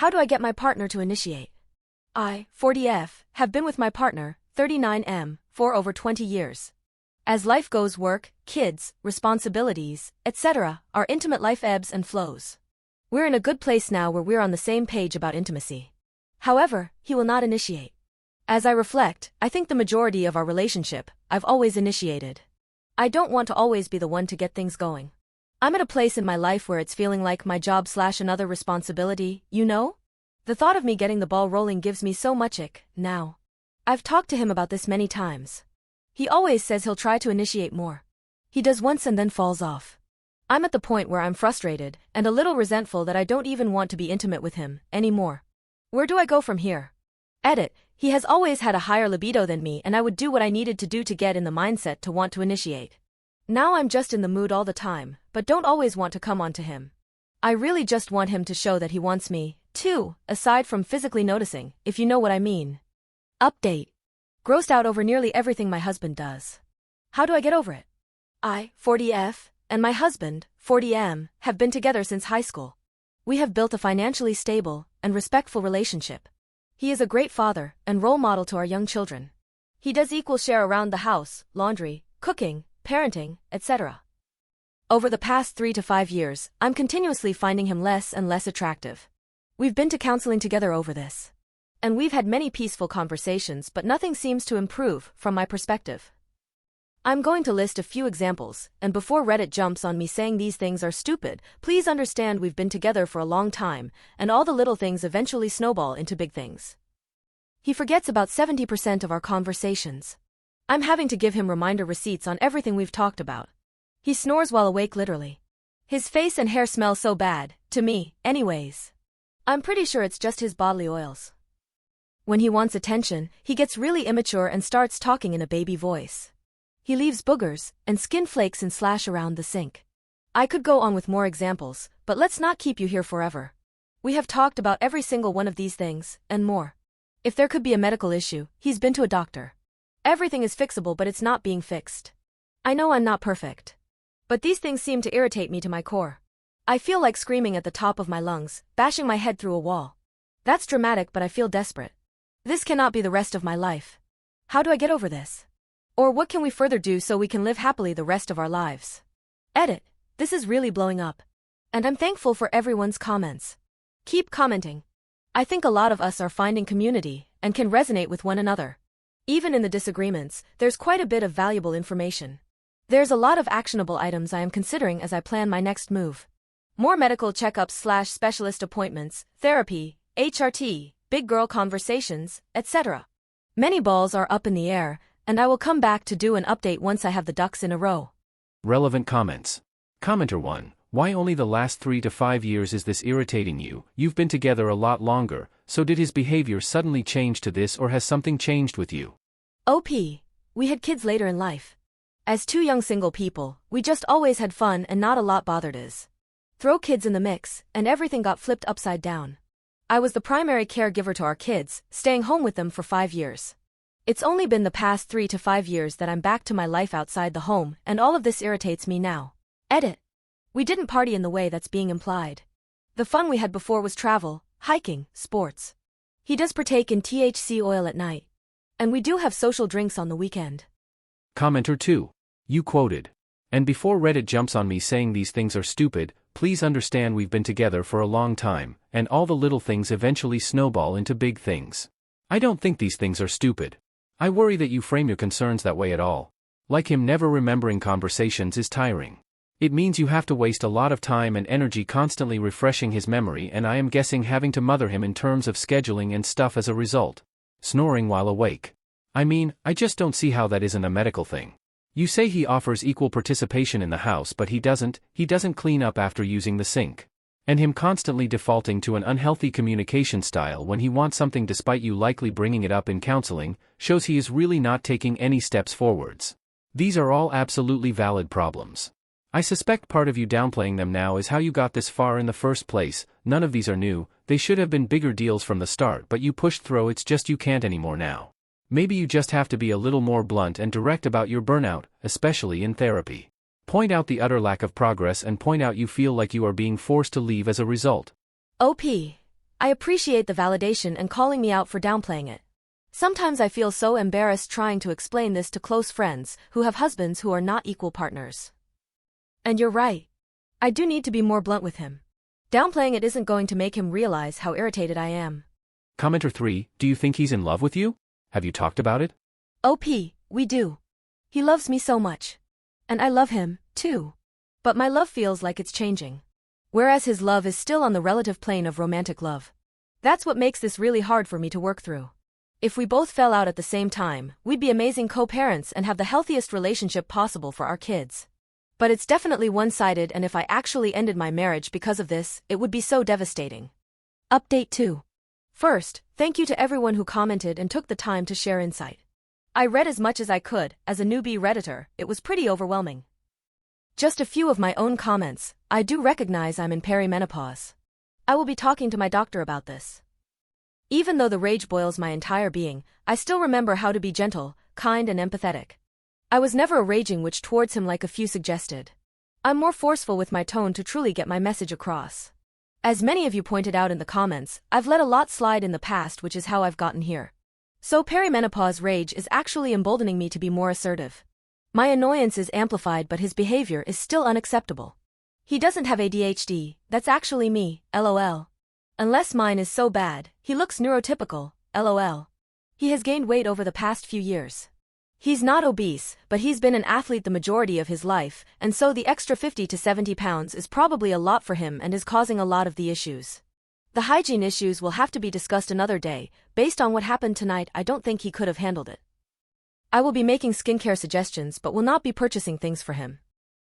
How do I get my partner to initiate? I, 40F, have been with my partner, 39M, for over 20 years. As life goes, work, kids, responsibilities, etc., our intimate life ebbs and flows. We're in a good place now where we're on the same page about intimacy. However, he will not initiate. As I reflect, I think the majority of our relationship, I've always initiated. I don't want to always be the one to get things going. I'm at a place in my life where it's feeling like my job/another responsibility, you know? The thought of me getting the ball rolling gives me so much ick, now. I've talked to him about this many times. He always says he'll try to initiate more. He does once and then falls off. I'm at the point where I'm frustrated and a little resentful that I don't even want to be intimate with him anymore. Where do I go from here? Edit. He has always had a higher libido than me, and I would do what I needed to do to get in the mindset to want to initiate. Now I'm just in the mood all the time, but don't always want to come on to him. I really just want him to show that he wants me, too, aside from physically noticing, if you know what I mean. Update. Grossed out over nearly everything my husband does. How do I get over it? I, 40F, and my husband, 40M, have been together since high school. We have built a financially stable and respectful relationship. He is a great father and role model to our young children. He does equal share around the house, laundry, cooking, parenting, etc. Over the past 3 to 5 years, I'm continuously finding him less and less attractive. We've been to counseling together over this. And we've had many peaceful conversations, but nothing seems to improve, from my perspective. I'm going to list a few examples, and before Reddit jumps on me saying these things are stupid, please understand we've been together for a long time, and all the little things eventually snowball into big things. He forgets about 70% of our conversations. I'm having to give him reminder receipts on everything we've talked about. He snores while awake, literally. His face and hair smell so bad, to me, anyways. I'm pretty sure it's just his bodily oils. When he wants attention, he gets really immature and starts talking in a baby voice. He leaves boogers and skin flakes and slash around the sink. I could go on with more examples, but let's not keep you here forever. We have talked about every single one of these things, and more. If there could be a medical issue, he's been to a doctor. Everything is fixable, but it's not being fixed. I know I'm not perfect. But these things seem to irritate me to my core. I feel like screaming at the top of my lungs, bashing my head through a wall. That's dramatic, but I feel desperate. This cannot be the rest of my life. How do I get over this? Or what can we further do so we can live happily the rest of our lives? Edit. This is really blowing up. And I'm thankful for everyone's comments. Keep commenting. I think a lot of us are finding community and can resonate with one another. Even in the disagreements, there's quite a bit of valuable information. There's a lot of actionable items I am considering as I plan my next move. More medical checkups/specialist appointments, therapy, HRT, big girl conversations, etc. Many balls are up in the air, and I will come back to do an update once I have the ducks in a row. Relevant comments. Commenter 1. Why only the last 3 to 5 years is this irritating you? You've been together a lot longer, so did his behavior suddenly change to this, or has something changed with you? OP. We had kids later in life. As two young single people, we just always had fun and not a lot bothered us. Throw kids in the mix, and everything got flipped upside down. I was the primary caregiver to our kids, staying home with them for 5 years. It's only been the past 3 to 5 years that I'm back to my life outside the home, and all of this irritates me now. Edit. We didn't party in the way that's being implied. The fun we had before was travel, hiking, sports. He does partake in THC oil at night. And we do have social drinks on the weekend. Commenter 2. You quoted. And before Reddit jumps on me saying these things are stupid, please understand we've been together for a long time, and all the little things eventually snowball into big things. I don't think these things are stupid. I worry that you frame your concerns that way at all. Like him never remembering conversations is tiring. It means you have to waste a lot of time and energy constantly refreshing his memory, and I am guessing having to mother him in terms of scheduling and stuff as a result. Snoring while awake. I mean, I just don't see how that isn't a medical thing. You say he offers equal participation in the house, but he doesn't clean up after using the sink. And him constantly defaulting to an unhealthy communication style when he wants something despite you likely bringing it up in counseling, shows he is really not taking any steps forwards. These are all absolutely valid problems. I suspect part of you downplaying them now is how you got this far in the first place. None of these are new, they should have been bigger deals from the start, but you pushed through. It's just you can't anymore now. Maybe you just have to be a little more blunt and direct about your burnout, especially in therapy. Point out the utter lack of progress and point out you feel like you are being forced to leave as a result. OP. I appreciate the validation and calling me out for downplaying it. Sometimes I feel so embarrassed trying to explain this to close friends who have husbands who are not equal partners. And you're right. I do need to be more blunt with him. Downplaying it isn't going to make him realize how irritated I am. Commenter 3, do you think he's in love with you? Have you talked about it? OP, we do. He loves me so much. And I love him, too. But my love feels like it's changing. Whereas his love is still on the relative plane of romantic love. That's what makes this really hard for me to work through. If we both fell out at the same time, we'd be amazing co-parents and have the healthiest relationship possible for our kids. But it's definitely one-sided, and if I actually ended my marriage because of this, it would be so devastating. Update 2. First, thank you to everyone who commented and took the time to share insight. I read as much as I could. As a newbie Redditor, it was pretty overwhelming. Just a few of my own comments. I do recognize I'm in perimenopause. I will be talking to my doctor about this. Even though the rage boils my entire being, I still remember how to be gentle, kind and empathetic. I was never a raging witch towards him like a few suggested. I'm more forceful with my tone to truly get my message across. As many of you pointed out in the comments, I've let a lot slide in the past, which is how I've gotten here. So perimenopause rage is actually emboldening me to be more assertive. My annoyance is amplified, but his behavior is still unacceptable. He doesn't have ADHD, that's actually me, lol. Unless mine is so bad, he looks neurotypical, lol. He has gained weight over the past few years. He's not obese, but he's been an athlete the majority of his life, and so the extra 50 to 70 pounds is probably a lot for him and is causing a lot of the issues. The hygiene issues will have to be discussed another day. Based on what happened tonight, I don't think he could have handled it. I will be making skincare suggestions but will not be purchasing things for him.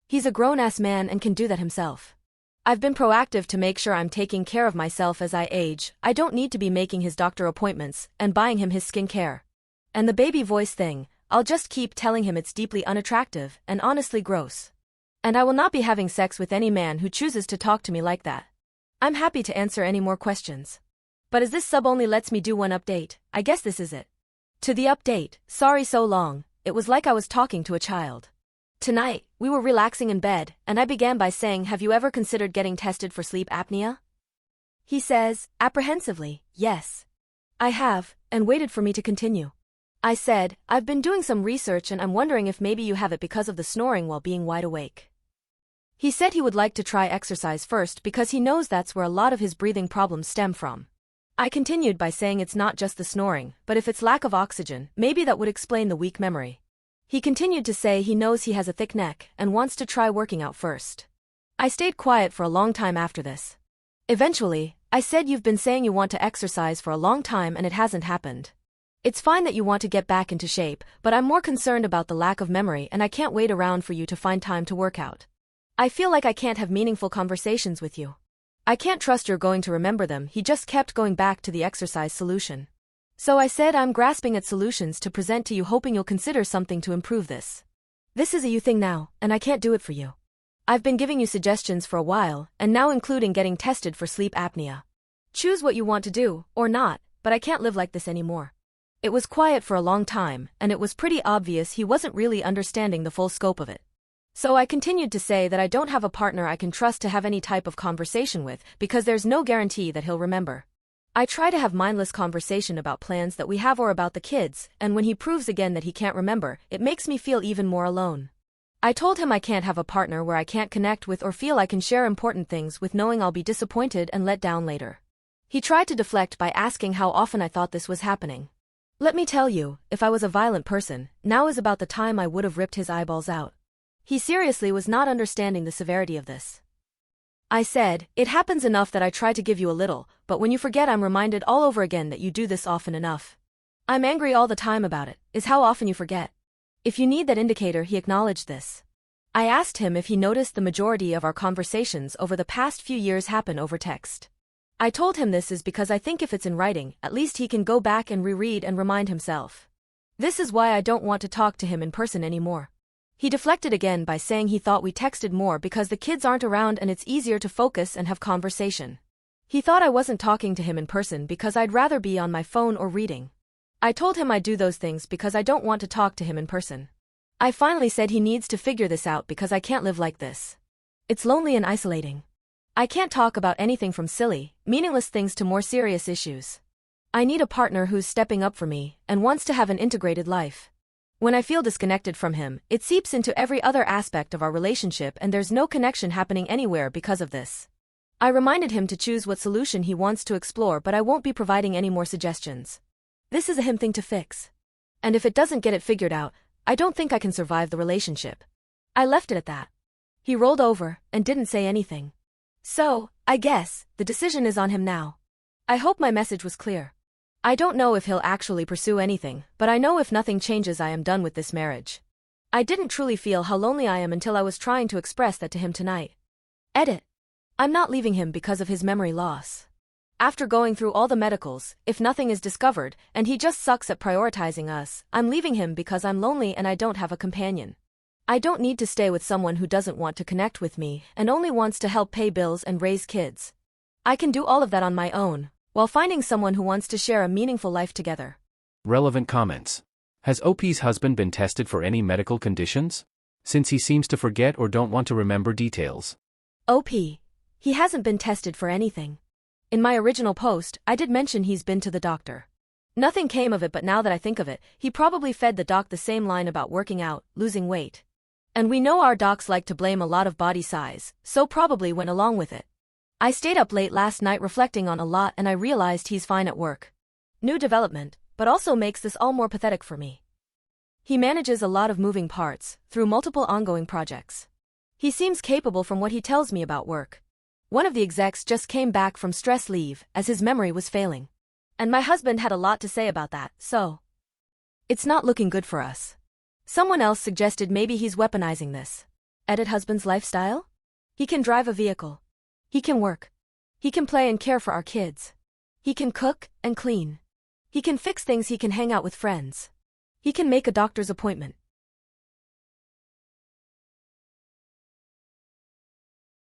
He's a grown-ass man and can do that himself. I've been proactive to make sure I'm taking care of myself as I age. I don't need to be making his doctor appointments and buying him his skincare. And the baby voice thing, I'll just keep telling him it's deeply unattractive and honestly gross. And I will not be having sex with any man who chooses to talk to me like that. I'm happy to answer any more questions. But as this sub only lets me do one update, I guess this is it. To the update, sorry so long, it was like I was talking to a child. Tonight, we were relaxing in bed, and I began by saying, have you ever considered getting tested for sleep apnea? He says, apprehensively, yes. I have, and waited for me to continue. I said, I've been doing some research and I'm wondering if maybe you have it because of the snoring while being wide awake. He said he would like to try exercise first because he knows that's where a lot of his breathing problems stem from. I continued by saying it's not just the snoring, but if it's lack of oxygen, maybe that would explain the weak memory. He continued to say he knows he has a thick neck and wants to try working out first. I stayed quiet for a long time after this. Eventually, I said, you've been saying you want to exercise for a long time and it hasn't happened. It's fine that you want to get back into shape, but I'm more concerned about the lack of memory and I can't wait around for you to find time to work out. I feel like I can't have meaningful conversations with you. I can't trust you're going to remember them. He just kept going back to the exercise solution. So I said, I'm grasping at solutions to present to you, hoping you'll consider something to improve this. This is a you thing now, and I can't do it for you. I've been giving you suggestions for a while, and now including getting tested for sleep apnea. Choose what you want to do, or not, but I can't live like this anymore. It was quiet for a long time, and it was pretty obvious he wasn't really understanding the full scope of it. So I continued to say that I don't have a partner I can trust to have any type of conversation with, because there's no guarantee that he'll remember. I try to have mindless conversation about plans that we have or about the kids, and when he proves again that he can't remember, it makes me feel even more alone. I told him I can't have a partner where I can't connect with or feel I can share important things with, knowing I'll be disappointed and let down later. He tried to deflect by asking how often I thought this was happening. Let me tell you, if I was a violent person, now is about the time I would have ripped his eyeballs out. He seriously was not understanding the severity of this. I said, it happens enough that I try to give you a little, but when you forget I'm reminded all over again that you do this often enough. I'm angry all the time about it, is how often you forget. If you need that indicator, he acknowledged this. I asked him if he noticed the majority of our conversations over the past few years happen over text. I told him this is because I think if it's in writing, at least he can go back and reread and remind himself. This is why I don't want to talk to him in person anymore. He deflected again by saying he thought we texted more because the kids aren't around and it's easier to focus and have conversation. He thought I wasn't talking to him in person because I'd rather be on my phone or reading. I told him I do those things because I don't want to talk to him in person. I finally said he needs to figure this out because I can't live like this. It's lonely and isolating. I can't talk about anything from silly, meaningless things to more serious issues. I need a partner who's stepping up for me and wants to have an integrated life. When I feel disconnected from him, it seeps into every other aspect of our relationship and there's no connection happening anywhere because of this. I reminded him to choose what solution he wants to explore, but I won't be providing any more suggestions. This is a him thing to fix. And if it doesn't get it figured out, I don't think I can survive the relationship. I left it at that. He rolled over and didn't say anything. So, I guess, the decision is on him now. I hope my message was clear. I don't know if he'll actually pursue anything, but I know if nothing changes I am done with this marriage. I didn't truly feel how lonely I am until I was trying to express that to him tonight. Edit. I'm not leaving him because of his memory loss. After going through all the medicals, if nothing is discovered, and he just sucks at prioritizing us, I'm leaving him because I'm lonely and I don't have a companion. I don't need to stay with someone who doesn't want to connect with me and only wants to help pay bills and raise kids. I can do all of that on my own, while finding someone who wants to share a meaningful life together. Relevant comments. Has OP's husband been tested for any medical conditions? Since he seems to forget or don't want to remember details. OP. He hasn't been tested for anything. In my original post, I did mention he's been to the doctor. Nothing came of it, but now that I think of it, he probably fed the doc the same line about working out, losing weight. And we know our docs like to blame a lot of body size, so probably went along with it. I stayed up late last night reflecting on a lot and I realized he's fine at work. New development, but also makes this all more pathetic for me. He manages a lot of moving parts, through multiple ongoing projects. He seems capable from what he tells me about work. One of the execs just came back from stress leave, as his memory was failing. And my husband had a lot to say about that, so it's not looking good for us. Someone else suggested maybe he's weaponizing this. Edit husband's lifestyle? He can drive a vehicle. He can work. He can play and care for our kids. He can cook and clean. He can fix things. He can hang out with friends. He can make a doctor's appointment.